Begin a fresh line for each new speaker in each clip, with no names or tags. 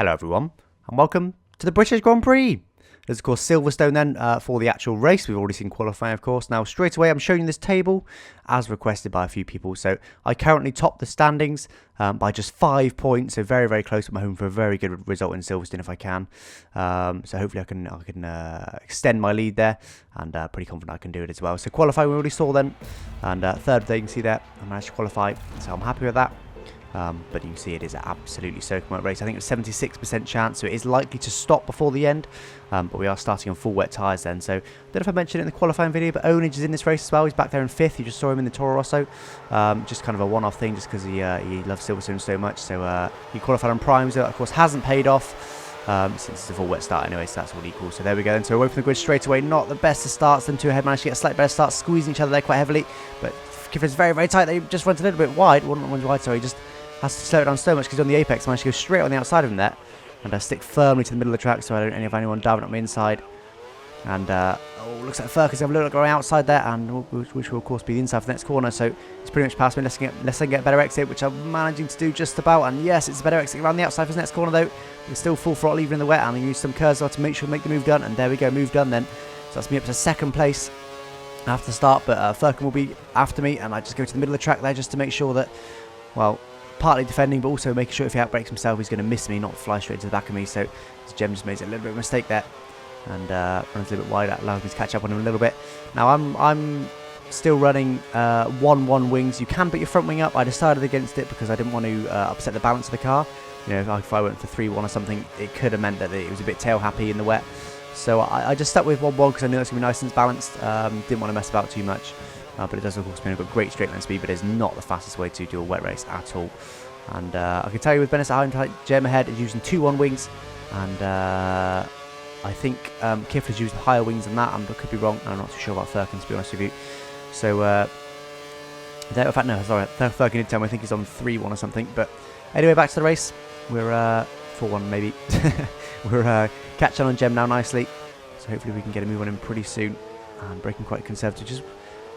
Hello everyone, and welcome to the British Grand Prix. There's of course Silverstone then for the actual race. We've already seen qualifying of course. Now straight away I'm showing you this table as requested by a few people. So I currently top the standings by just 5 points, so very close at my home for a very good result in Silverstone if I can. So hopefully I can extend my lead there, and pretty confident I can do it as well. So qualifying we already saw then, and third there you can see there I managed to qualify, so I'm happy with that. But you can see it is an absolutely soaking wet race. I think it's 76% chance, so it is likely to stop before the end. But we are starting on full wet tyres then. So I don't know if I mentioned it in the qualifying video, but Onage is in this race as well. He's back there in 5th. You just saw him in the Toro Rosso. Just kind of a one-off thing just because he loves Silverstone so much. So he qualified on primes, that of course hasn't paid off. Since it's a full wet start anyway, so that's all equal. So there we go then. So away from the grid straight away. Not the best of starts. Them two ahead managed to get a slightly better start, squeezing each other there quite heavily. But Kiffer's very tight. They just went a little bit wide. Wasn't wide, sorry. Just has to slow it down so much because he's on the apex. Managed to go straight on the outside of him there, and stick firmly to the middle of the track so I don't have anyone diving up my inside. And looks like Furker's going to look going outside there, and which will of course be the inside for the next corner. So it's pretty much past me. Let's get a better exit, which I'm managing to do just about. And yes, it's a better exit around the outside for the next corner though. It's still full throttle even in the wet, and I use some curves to make sure to make the move done. And there we go, move done then. So that's me up to second place after the start, but Furker will be after me, and I just go to the middle of the track there just to make sure that, well, partly defending, but also making sure if he outbrakes himself, he's going to miss me, not fly straight into the back of me. So Jem just made a little bit of a mistake there, and runs a little bit wide. That allows me to catch up on him a little bit. Now I'm still running 1-1 wings. You can put your front wing up. I decided against it because I didn't want to upset the balance of the car. You know, if I went for 3-1 or something, it could have meant that it was a bit tail happy in the wet. So I just stuck with 1-1 because I knew it was going to be nice and balanced. Didn't want to mess about too much. But it does of course mean I've got great straight line speed, but it's not the fastest way to do a wet race at all. And I can tell you with Untitled Jem ahead is using 2-1 wings, and I think Kifler's using higher wings than that, but could be wrong. I'm not too sure about Firkin, to be honest with you. So in fact no, sorry, Firkin did tell me I think he's on 3-1 or something. But anyway, back to the race. We're 4-1 maybe. We're catching on Jem now nicely, so hopefully we can get a move on him pretty soon. And braking quite conservative.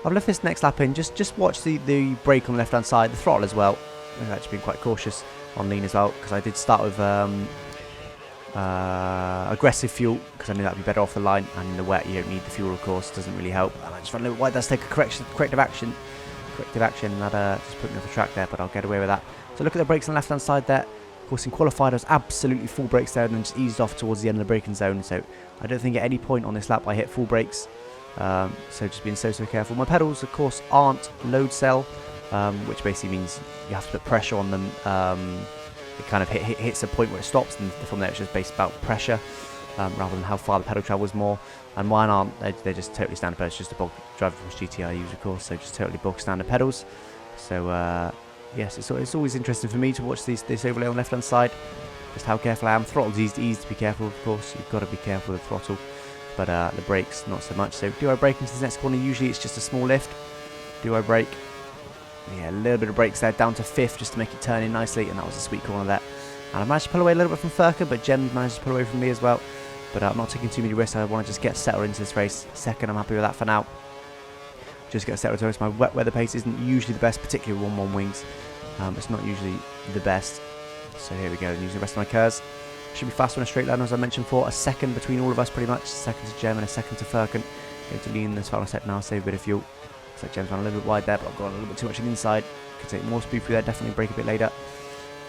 I've left this next lap in. Just watch the brake on the left hand side, the throttle as well. I've actually been quite cautious on lean as well, because I did start with aggressive fuel because I knew that would be better off the line, and in the wet you don't need the fuel of course, doesn't really help. And I just ran a little wide. That's take a corrective action, and that just put me off the track there, but I'll get away with that. So look at the brakes on the left hand side there. Of course in qualified I was absolutely full brakes there, and then just eased off towards the end of the braking zone. So I don't think at any point on this lap I hit full brakes. So just being so careful. My pedals of course aren't load cell, which basically means you have to put pressure on them. It kind of hits a point where it stops, and from there it's just based about pressure rather than how far the pedal travels more. And mine aren't, they're just totally standard pedals, just a bog Driving Force GT I use of course, so just totally bog standard pedals. So yes, it's always interesting for me to watch this overlay on the left hand side, just how careful I am. Throttle's easy to be careful of course, you've got to be careful with the throttle, but the brakes not so much. So do I brake into this next corner? Usually it's just a small lift. Do I brake? Yeah, a little bit of brakes there, down to 5th just to make it turn in nicely, and that was a sweet corner there. And I managed to pull away a little bit from Furker, but Jem managed to pull away from me as well. But I'm not taking too many risks. I want to just get settled into this race. Second, I'm happy with that for now. Just get settled into this. My wet weather pace isn't usually the best, particularly 1-1 wings. It's not usually the best. So here we go, using the rest of my curves. Should be faster in a straight line, as I mentioned before. A second between all of us pretty much. Second to Jem and a second to Furkin. Going to lean this final set now, save a bit of fuel. Looks like Jem's run a little bit wide there, but I've got a little bit too much on the inside. Could take more speed through there, definitely brake a bit later.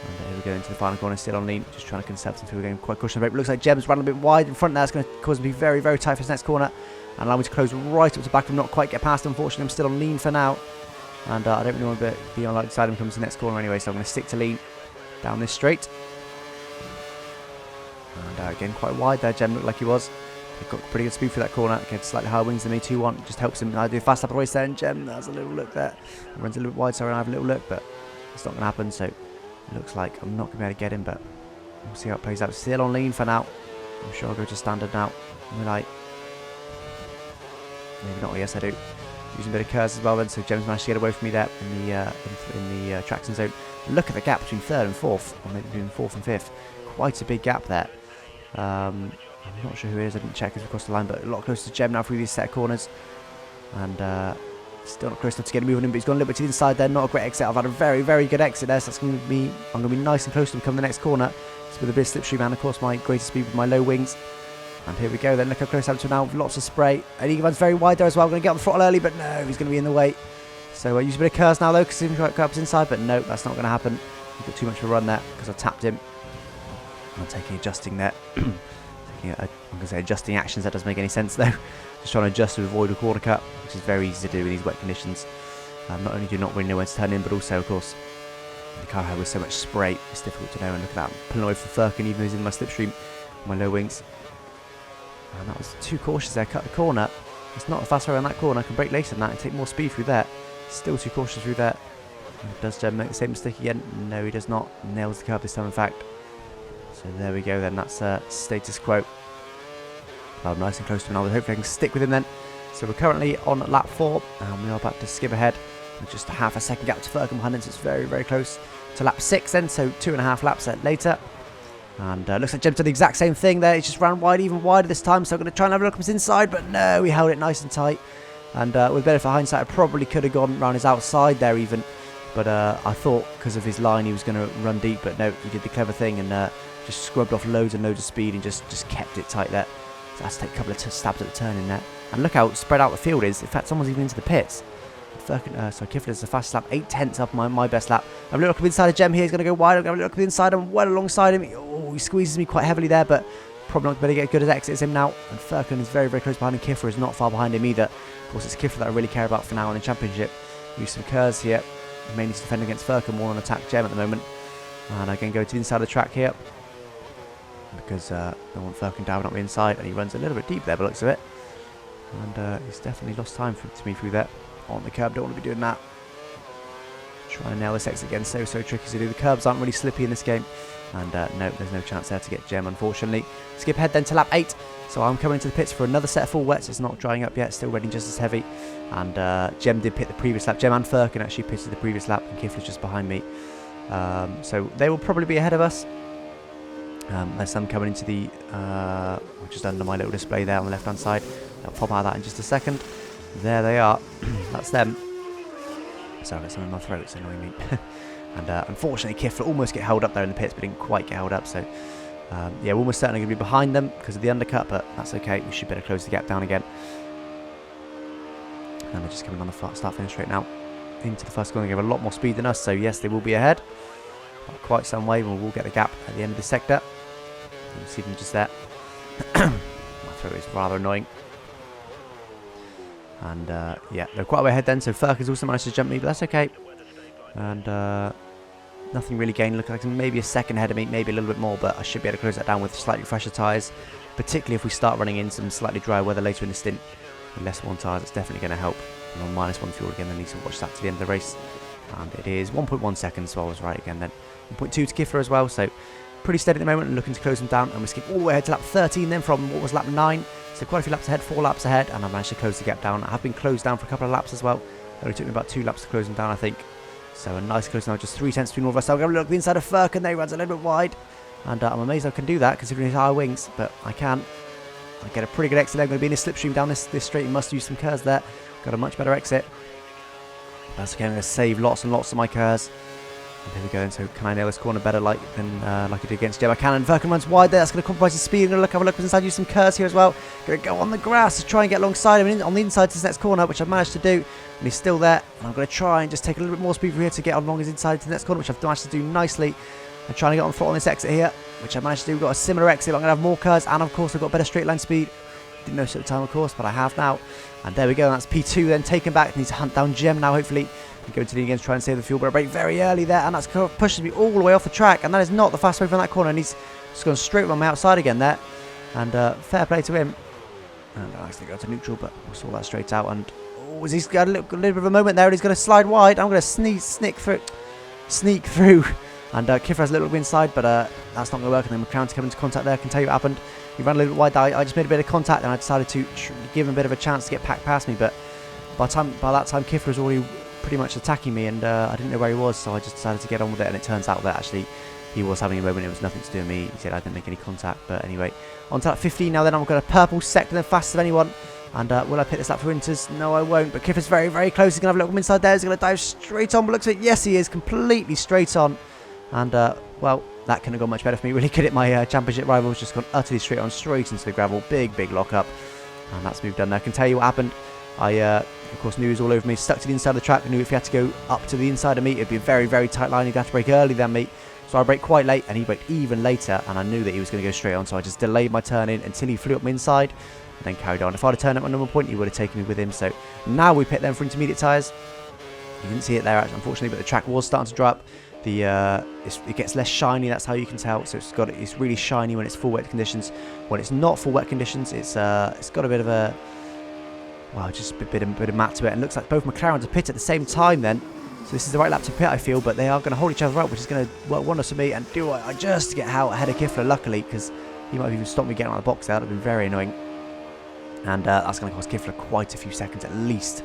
And here we go into the final corner, still on lean, just trying to conserve some fuel, going quite cautious on the brake. Looks like Jem's run a bit wide in front there. That's going to cause me to be very tight for this next corner, and allow me to close right up to back and not quite get past. Unfortunately, I'm still on lean for now, and I don't really want to be on the side when it comes to the next corner anyway, so I'm going to stick to lean down this straight. And again, quite wide there. Jem looked like he was. He's got pretty good speed for that corner. Again, slightly higher wings than me, 2-1. Just helps him. I do a fast lap of the race there, and Jem has a little look there. He runs a little bit wide, so I have a little look, but it's not going to happen. So it looks like I'm not going to be able to get him, but we'll see how it plays out. Still on lean for now. I'm sure I'll go to standard now. Will I? Maybe not. Yes, I do. Using a bit of curves as well then, so Jem's managed to get away from me there in the traction zone. Look at the gap between 3rd and 4th, or maybe between 4th and 5th. Quite a big gap there. I'm not sure who it is, I didn't check as we crossed the line, but a lot closer to Jem now through these set of corners. And still not close enough to get a move on him, but he's gone a little bit to the inside there. Not a great exit. I've had a very good exit there, so that's going to be, I'm going to be nice and close to him come the next corner. It's with a bit of slipstream and, of course, my greater speed with my low wings. And here we go then. Look how close I am to now. Lots of spray. And he runs very wide there as well. I'm going to get on the throttle early, but no, he's going to be in the way. So I use a bit of curves now, though, because he's going to go up inside. But no, that's not going to happen. He's got too much of a run there because I tapped him. I'm taking adjusting there. I'm going to say adjusting actions. That doesn't make any sense, though. Just trying to adjust to avoid a corner cut, which is very easy to do in these wet conditions. Not only do you not really know when to turn in, but also, of course, the car with so much spray, it's difficult to know. And look at that, I'm pulling away from Firkin, even though he's in my slipstream, my low wings. And that was too cautious there. Cut the corner. It's not a fast way on that corner. I can brake later than that and take more speed through there. Still too cautious through there. Does Jem make the same mistake again? No, he does not. Nails the curve this time, in fact. So there we go then. That's status quo. Well, nice and close to him now. Hopefully I can stick with him then. So we're currently on lap 4. And we are about to skip ahead. With just a half a second gap to Ferguson behind him. So it's very, very close to lap 6 then. So 2.5 laps later. And looks like Jem did the exact same thing there. He just ran wide, even wider this time. So I'm going to try and have a look at his inside. But no, he held it nice and tight. And with benefit of hindsight, I probably could have gone around his outside there even. But I thought because of his line he was going to run deep. But no, he did the clever thing and just scrubbed off loads and loads of speed and just kept it tight there. So that's to take a couple of stabs at the turn in there. And look how spread out the field is. In fact, someone's even into the pits. Kifler is the fastest lap, 8/10 up my best lap. I'm going to look at the inside of Jem here. He's going to go wide. I'm going to look at the inside. I'm well alongside him. Oh, he squeezes me quite heavily there, but probably not going to get a good exit as him now. And Firkin is very, very close behind him. Kifler is not far behind him either. Of course, it's Kifler that I really care about for now in the championship. Use some curves here. Mainly to defend against Firkin, more on attack Jem at the moment. And I can go to the inside of the track here. Because I want Firkin down up the inside. And he runs a little bit deep there by the looks of it. And he's definitely lost time to me through that. On the curb, don't want to be doing that. Try and nail this exit again, so tricky to do. The curbs aren't really slippy in this game. And no, there's no chance there to get Jem, unfortunately. Skip ahead then to lap 8. So I'm coming into the pits for another set of full wets. It's not drying up yet, still running just as heavy. And Jem did pit the previous lap. Jem and Firkin actually pitted the previous lap, and Kifler's just behind me. So they will probably be ahead of us. Unless I'm coming into the, just under my little display there on the left hand side. I'll pop out of that in just a second. There they are. That's them. Sorry, I've got something in my throat. It's annoying me. And unfortunately, Kifler almost get held up there in the pits, but didn't quite get held up. So, yeah, we're almost certainly going to be behind them because of the undercut, but that's okay. We should better close the gap down again. And they're just coming on the start-finish straight now. Into the first corner. They have a lot more speed than us, so yes, they will be ahead. Not quite some way, but we'll get the gap at the end of the sector. You can see them just there. My throat is rather annoying. And yeah, they're quite a way ahead then, so Firkin's also managed to jump me, but that's okay. And nothing really gained. Looks like maybe a second ahead of me, maybe a little bit more, but I should be able to close that down with slightly fresher tyres, particularly if we start running in some slightly drier weather later in the stint. With less worn tyres, it's definitely going to help. And on -1 fuel again, I need to watch that to the end of the race. And it is 1.1 seconds, so I was right again then. 1.2 to Kifler as well, so pretty steady at the moment and looking to close them down. And we skip all the way ahead to lap 13 then from what was lap 9. So quite a few laps ahead, 4 laps ahead, and I managed to close the gap down. I have been closed down for a couple of laps as well. It only took me about 2 laps to close them down, I think. So a nice close now, just 3/10 between all of us. I'll go look at the inside of Firkin, there he runs a little bit wide. And I'm amazed I can do that considering his higher wings, but I can. I get a pretty good exit there. I'm going to be in a slipstream down this straight. He must use some curves there. Got a much better exit. That's okay, I'm going to save lots and lots of my curves. And here we go then, so can I nail this corner better like I did against Jem? I can, and Firkin runs wide there. That's going to compromise his speed. I'm going to have a look inside, use some curves here as well. Going to go on the grass to try and get alongside him on the inside to this next corner, which I've managed to do. And he's still there. And I'm going to try and just take a little bit more speed from here to get along his inside to the next corner, which I've managed to do nicely. I'm trying to get on the throttle on this exit here, which I managed to do. We've got a similar exit, but I'm going to have more curves, and of course I've got better straight line speed. Didn't notice at the time, of course, but I have now. And there we go, and that's P2 then taken back. Need to hunt down Jem now, hopefully. And go to the again to try and save the fuel, but I brake very early there, and that's pushes me all the way off the track. And that is not the fast way from that corner, and he's just gone straight on my outside again there. And fair play to him. And I actually go to neutral, but we'll sort that straight out. And oh, he's got a little bit of a moment there, and he's going to slide wide. I'm going to sneak through. And Kifler has a little bit inside, but that's not going to work. And then McCrown to come into contact there. I can tell you what happened. He ran a little bit wide. I just made a bit of contact, and I decided to give him a bit of a chance to get packed past me. But by that time, Kifler was already pretty much attacking me, and I didn't know where he was, so I just decided to get on with it. And it turns out that actually he was having a moment. It was nothing to do with me. He said I didn't make any contact. But anyway, on to lap 15 now. Then I've got a purple sector, then fastest of anyone. And will I pick this up for Winters? No, I won't. But Kifler's very, very close. He's going to have a look from inside there. He's going to dive straight on. But looks like, yes, he is completely straight on. And, well, That couldn't have gone much better for me. Really good at my championship rivals. Just gone utterly straight on, straight into the gravel. Big lock up. And that's moved done there. I can tell you what happened. I, of course, knew he was all over me. Stuck to the inside of the track. I knew if he had to go up to the inside of me, it'd be a very tight line. He'd have to brake early than me. So I braked quite late, and he braked even later. And I knew that he was going to go straight on. So I just delayed my turn in until he flew up my inside, and then carried on. If I'd have turned at my normal point, he would have taken me with him. So now we pit them for intermediate tyres. You didn't see it there, unfortunately, but the track was starting to dry up. It gets less shiny. That's how you can tell. So it's really shiny when it's full wet conditions. When it's not full wet conditions, it's got a bit of a just a bit of matte to it. And it looks like both McLarens are pit at the same time then. So this is the right lap to pit, I feel, but they are going to hold each other up, which is going to work wonders for me. And do I just get out ahead of Kiffler, luckily, because he might have even stopped me getting out of the box there. That would have been very annoying. And that's going to cost Kiffler quite a few seconds, at least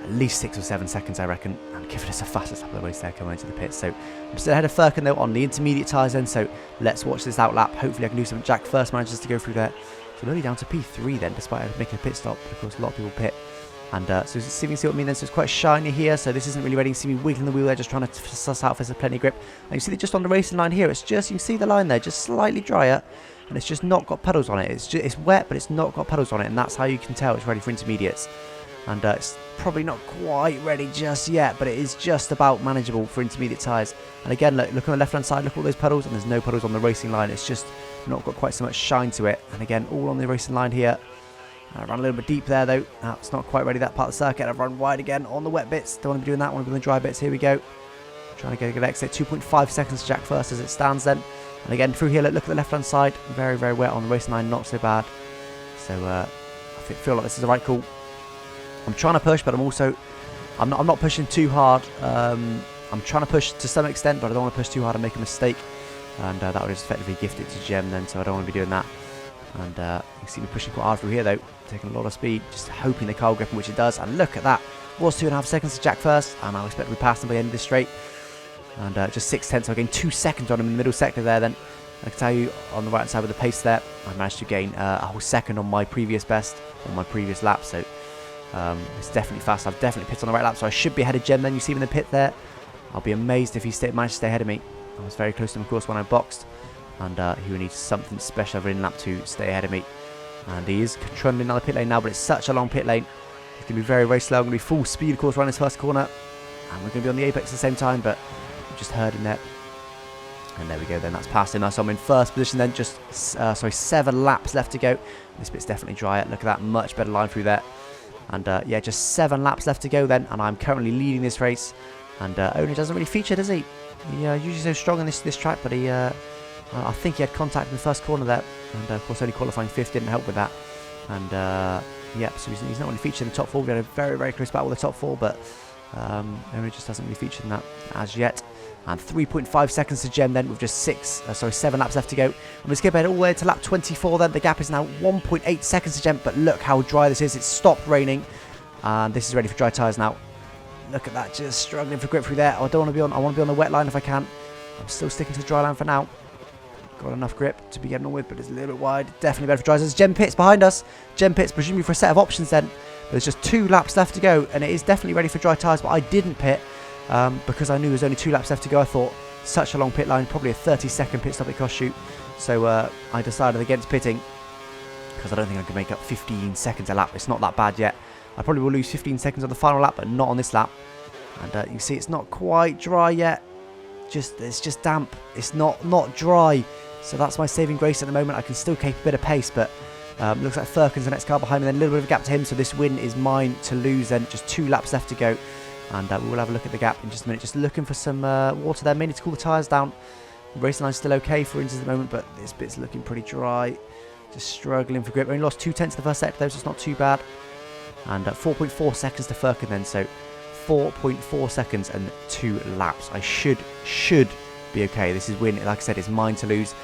6 or 7 seconds, I reckon. And Kiffler's the fastest up the race there coming into the pit. So I'm still ahead of Firkin, though, on the intermediate tyres then. So let's watch this out lap. Hopefully I can do something. Jack first manages to go through there. So we're only down to P3 then, despite making a pit stop. But of course, a lot of people pit. And so you see what I mean then. So it's quite shiny here. So this isn't really ready. You see me wiggling the wheel there, just trying to suss out if there's plenty of grip. And you see that just on the racing line here, it's just, you can see the line there, just slightly drier. And it's just not got puddles on it. It's wet, but it's not got puddles on it. And that's how you can tell it's ready for intermediates. And it's probably not quite ready just yet, but it is just about manageable for intermediate tyres. And again, look on the left-hand side, look at all those puddles, and there's no puddles on the racing line. It's just not got quite so much shine to it. And again, all on the racing line here. I ran a little bit deep there, though. It's not quite ready, that part of the circuit. I've run wide again on the wet bits. Don't want to be doing that. I want to be on the dry bits. Here we go. Trying to get a good exit. 2.5 seconds to Jack first as it stands then. And again, through here, look at the left-hand side. Very wet on the racing line. Not so bad. So I feel like this is the right call. I'm trying to push, but I'm not pushing too hard. I'm trying to push to some extent, but I don't want to push too hard and make a mistake. And that would just effectively gift it to Jem then, so I don't want to be doing that. And you can see me pushing quite hard through here, though. Taking a lot of speed, just hoping the car will grip, which it does. And look at that. Was 2.5 seconds to Jack first, and I expect we passed him by the end of this straight. And just 6/10, so I gained 2 seconds on him in the middle sector there then. I can tell you on the right hand side with the pace there, I managed to gain a whole second on my previous best, on my previous lap. So it's definitely fast. I've definitely pitted on the right lap, so I should be ahead of Jem then. You see him in the pit there. I'll be amazed if he managed to stay ahead of me. I was very close to him, of course, when I boxed. And he will need something special in lap 2 to stay ahead of me. And he is trundling down the pit lane now, but it's such a long pit lane. It's going to be very slow. I'm going to be full speed, of course, around this first corner. And we're going to be on the apex at the same time, but we just heard in there. And there we go then, that's past him. So I'm in first position then, just 7 laps left to go. This bit's definitely drier. Look at that, much better line through there. And yeah, just 7 laps left to go then, and I'm currently leading this race. And Only doesn't really feature, does he? He usually so strong on this track, but he I think he had contact in the first corner there, and of course only qualifying 5th didn't help with that. And yeah, so he's not really featured in the top 4. We had a very close battle with the top 4, but Only just hasn't really featured in that as yet. And 3.5 seconds to Jem then, with just 7 laps left to go. I'm going to skip ahead all the way to lap 24 then. The gap is now 1.8 seconds to Jem, but look how dry this is. It's stopped raining, and this is ready for dry tyres now. Look at that, just struggling for grip through there. I don't want to be on. I want to be on the wet line if I can. I'm still sticking to the dry line for now. Got enough grip to be getting on with, but it's a little bit wide. Definitely better for dry tyres. Jem pits behind us. Jem pits presumably for a set of options then. But there's just 2 laps left to go, and it is definitely ready for dry tyres. But I didn't pit because I knew there was only 2 laps left to go. I thought such a long pit line, probably a 30-second pit stop at cost shoot. So I decided against pitting because I don't think I can make up 15 seconds a lap. It's not that bad yet. I probably will lose 15 seconds on the final lap, but not on this lap. And you see it's not quite dry yet. It's just damp. It's not dry. So that's my saving grace at the moment. I can still keep a bit of pace, but looks like Firkin's the next car behind me. Then a little bit of a gap to him, so this win is mine to lose then. Just 2 laps left to go. And we will have a look at the gap in just a minute. Just looking for some water there. May need to cool the tyres down. The racing line's still okay for instance at the moment, but this bit's looking pretty dry. Just struggling for grip. Only lost 2/10 the first sector though, so it's not too bad. And 4.4 seconds to Firkin then, so 4.4 seconds and 2 laps. I should be okay. This is win. Like I said, it's mine to lose.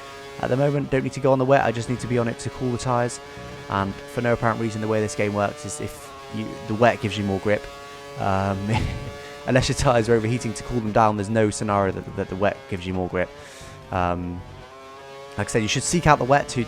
At the moment, don't need to go on the wet. I just need to be on it to cool the tyres. And for no apparent reason, the way this game works is if the wet gives you more grip. Unless your tyres are overheating to cool them down, there's no scenario that the wet gives you more grip. Like I said, you should seek out the wet to you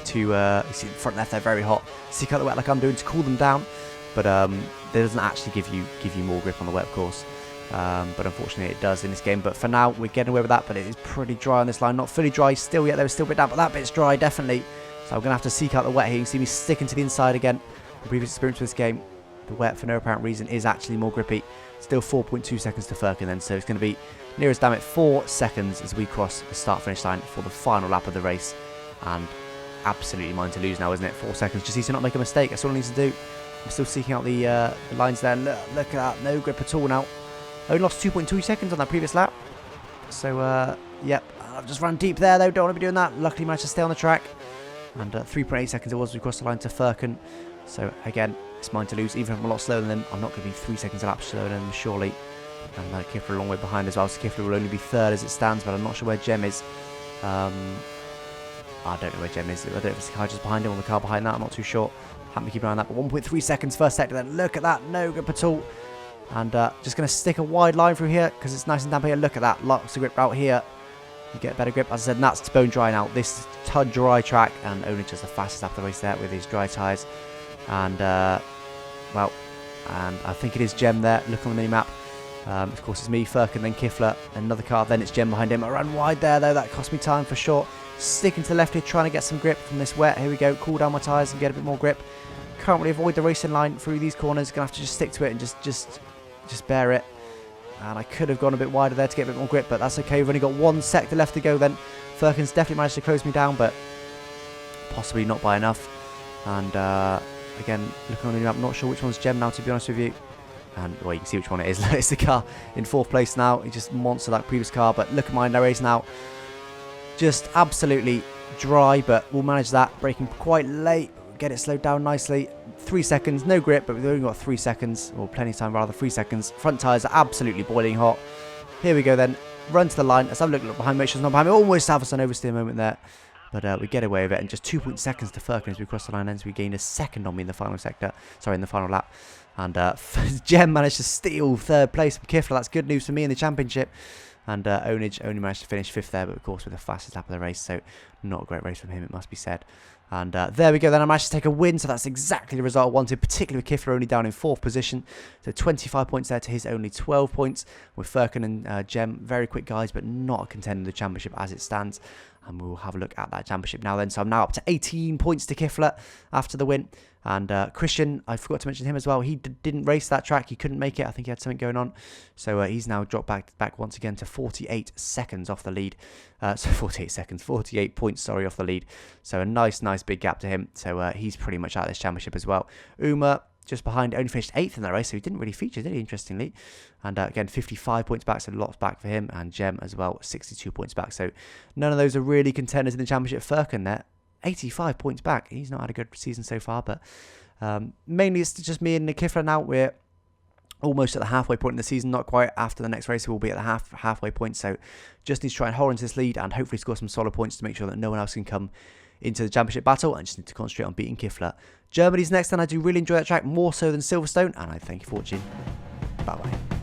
see front left there very hot. Seek out the wet like I'm doing to cool them down, but that doesn't actually give you more grip on the wet, of course. But unfortunately it does in this game. But for now, we're getting away with that. But it is pretty dry on this line. Not fully dry still yet. There was still a bit down, but that bit's dry, definitely. So I'm going to have to seek out the wet here. You can see me sticking to the inside again. The previous experience with this game, the wet, for no apparent reason, is actually more grippy. Still 4.2 seconds to Firkin then. So it's going to be near as damn it 4 seconds as we cross the start-finish line for the final lap of the race. And absolutely mine to lose now, isn't it? 4 seconds. Just need to not make a mistake. That's all I need to do. I'm still seeking out the lines there. Look at that. No grip at all now. Only lost 2.2 seconds on that previous lap. So, yep. I've just run deep there, though. Don't want to be doing that. Luckily managed to stay on the track. And 3.8 seconds it was as we crossed the line to Firkin. So, again, it's mine to lose. Even if I'm a lot slower than them, I'm not going to be 3 seconds a lap slower than them, surely. And Kifler a long way behind as well. So Kifler will only be third as it stands, but I'm not sure where Jem is. I don't know where Jem is. I don't know if it's the car just behind him or the car behind that. I'm not too sure. Haven't been keeping an eye on that. But 1.3 seconds first sector then. Look at that. No grip at all. And just going to stick a wide line through here because it's nice and damp here. Look at that. Lots of grip out here. You get better grip. As I said, and that's bone dry now. This is a dry track, and only just the fastest lap of the race there with his dry tyres. And, well, and I think it is Jem there. Look on the mini-map. Of course, it's me, Firkin, then Kifler, another car. Then it's Jem behind him. I ran wide there, though. That cost me time for sure. Sticking to the left here, trying to get some grip from this wet. Here we go. Cool down my tyres and get a bit more grip. Can't really avoid the racing line through these corners. Gonna have to just stick to it and just bear it. And I could have gone a bit wider there to get a bit more grip, but that's okay. We've only got 1 sector left to go then. Firkin's definitely managed to close me down, but possibly not by enough. And again, looking on the map, not sure which one's Jem now, to be honest with you. And well, you can see which one it is. It's the car in 4th place now. He just monstered that previous car, but look at my race now. Just absolutely dry, but we'll manage that. Braking quite late. Get it slowed down nicely. 3 seconds, no grip, but we've only got 3 seconds, or plenty of time rather, 3 seconds. Front tyres are absolutely boiling hot. Here we go then. Run to the line. Let's have a look behind, make sure it's not behind me. Almost have us an oversteer moment there. But we get away with it. And just 2 seconds to Firkin as we cross the line. Ends we gained a second on me in the final sector. Sorry, in the final lap. And Jem managed to steal 3rd place from Kifler. That's good news for me in the championship. And Onage only managed to finish 5th there, but of course with the fastest lap of the race. So not a great race from him, it must be said. And there we go then. I managed to take a win, so that's exactly the result I wanted, particularly with Kifler only down in 4th position. So 25 points there to his only 12 points. With Firkin and Jem, very quick guys, but not a contender in the championship as it stands. And we'll have a look at that championship now then. So I'm now up to 18 points to Kifler after the win. And Christian, I forgot to mention him as well. He didn't race that track. He couldn't make it. I think he had something going on. So he's now dropped back once again to 48 seconds off the lead. So 48 seconds, 48 points, sorry, off the lead. So a nice big gap to him. So he's pretty much out of this championship as well. Uma, just behind, only finished 8th in that race. So he didn't really feature, did he, interestingly? And again, 55 points back, so lots back for him. And Jem as well, 62 points back. So none of those are really contenders in the championship. Firkin there, 85 points back. He's not had a good season so far, but mainly it's just me and Kifler now. We're almost at the halfway point in the season, not quite. After the next race we'll be at the halfway point, so just need to try and hold into this lead and hopefully score some solid points to make sure that no one else can come into the championship battle. I just need to concentrate on beating Kifler. Germany's next, and I do really enjoy that track, more so than Silverstone, and I thank you for watching. Bye bye.